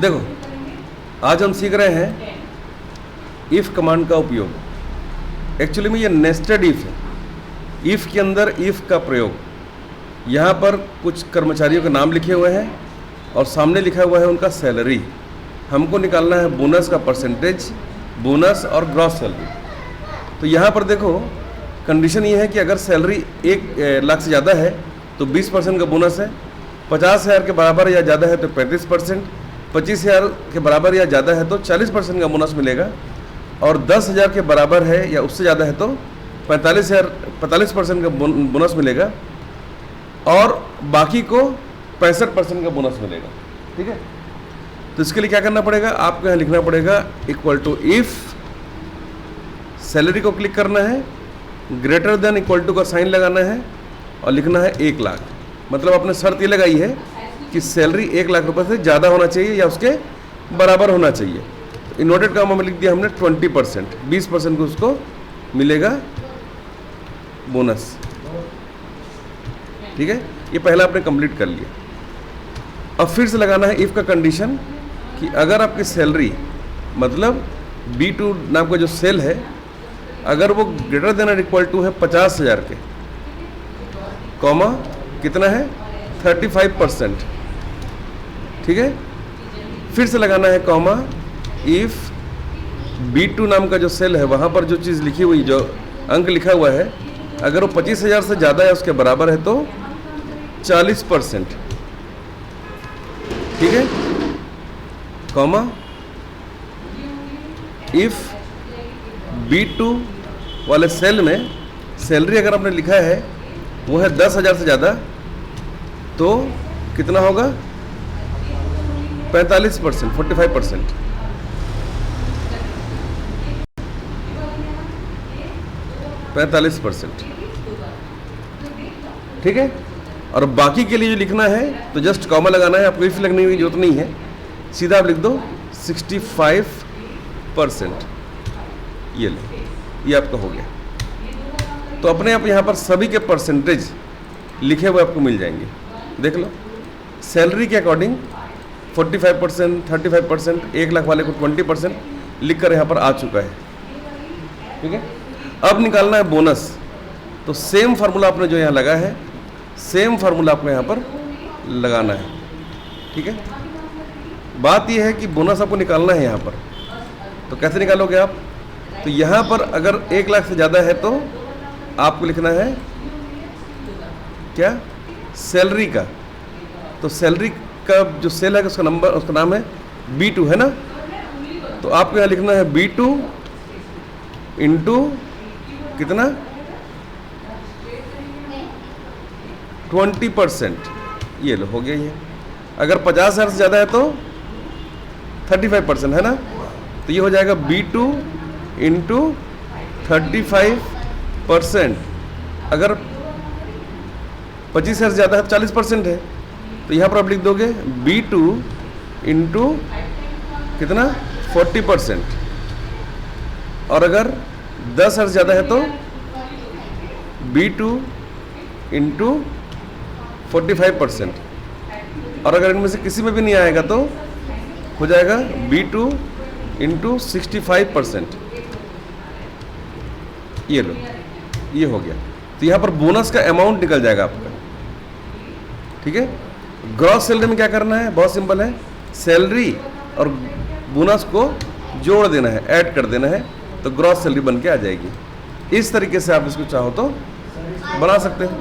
देखो, आज हम सीख रहे हैं इफ़ कमांड का उपयोग। एक्चुअली में ये नेस्टेड इफ़ है, इफ़ के अंदर इफ़ का प्रयोग। यहाँ पर कुछ कर्मचारियों के नाम लिखे हुए हैं और सामने लिखा हुआ है उनका सैलरी। हमको निकालना है बोनस का परसेंटेज, बोनस और ग्रॉस सैलरी। तो यहाँ पर देखो, कंडीशन ये है कि अगर सैलरी 1 लाख से ज़्यादा है तो 20% का बोनस है, 50,000 के बराबर या ज़्यादा है तो 35%, 25,000 के बराबर या ज़्यादा है तो 40% का बोनस मिलेगा, और 10,000 के बराबर है या उससे ज़्यादा है तो 45% का बोनस मिलेगा, और बाकी को 65% का बोनस मिलेगा। ठीक है, तो इसके लिए क्या करना पड़ेगा, आपको यहाँ लिखना पड़ेगा इक्वल टू इफ़, सैलरी को क्लिक करना है, ग्रेटर देन इक्वल टू का साइन लगाना है और लिखना है 1 लाख। मतलब आपने शर्त ये लगाई है कि सैलरी 1 लाख रुपए से ज़्यादा होना चाहिए या उसके बराबर होना चाहिए। इन्वर्टेड कामा में लिख दिया हमने 20%, 20% को उसको मिलेगा बोनस। ठीक है, ये पहला आपने कंप्लीट कर लिया। अब फिर से लगाना है इफ़ का कंडीशन कि अगर आपकी सैलरी, मतलब B2 नाम का जो सेल है, अगर वो ग्रेटर देन और इक्वल टू है 50,000 के, कॉमा कितना है 35%। ठीक है, फिर से लगाना है कॉमा, इफ़ B2 नाम का जो सेल है वहाँ पर जो चीज़ लिखी हुई, जो अंक लिखा हुआ है, अगर वो 25,000 से ज़्यादा है उसके बराबर है तो 40%। ठीक है, कॉमा, इफ़ B2 वाले सेल में सैलरी अगर आपने लिखा है वो है 10,000 से ज़्यादा तो कितना होगा 45%, 45%। ठीक है, और बाकी के लिए जो लिखना है तो जस्ट कॉमा लगाना है, आपको इफ लगने की जरूरत नहीं है, सीधा आप लिख दो 65%। ये लो, ये आपका हो गया। तो अपने आप यहाँ पर सभी के परसेंटेज लिखे हुए आपको मिल जाएंगे। देख लो, सैलरी के अकॉर्डिंग 45%, 35%, 1 लाख वाले को 20% लिख कर यहाँ पर आ चुका है। ठीक है, अब निकालना है बोनस। तो सेम फार्मूला आपने जो यहाँ लगा है, सेम फार्मूला आपको यहाँ पर लगाना है। ठीक है, बात यह है कि बोनस आपको निकालना है यहाँ पर, तो कैसे निकालोगे आप, तो यहाँ पर अगर 1 लाख से ज़्यादा है तो आपको लिखना है क्या, सैलरी का। तो सैलरी का जो सेल है उसका नंबर, उसका नाम है B2 है ना, तो आपको यहाँ लिखना है B2 इंटू कितना 20%। ये लो, हो गया ये। अगर 50,000 से ज़्यादा है तो 35% है ना, तो ये हो जाएगा B2 इंटू 35%। अगर 25,000 से ज़्यादा है तो 40% है, तो यहाँ पर आप लिख दोगे B2 इंटू कितना 40%। और अगर 10,000 से ज़्यादा है तो B2 इंटू 45%। और अगर इनमें से किसी में भी नहीं आएगा तो हो जाएगा B2 इंटू 65%। ये लो, ये हो गया। तो यहाँ पर बोनस का अमाउंट निकल जाएगा आपका। ठीक है, ग्रॉस सैलरी में क्या करना है, बहुत सिंपल है, सैलरी और बोनस को जोड़ देना है, ऐड कर देना है, तो ग्रॉस सैलरी बन के आ जाएगी। इस तरीके से आप इसको चाहो तो बना सकते हैं।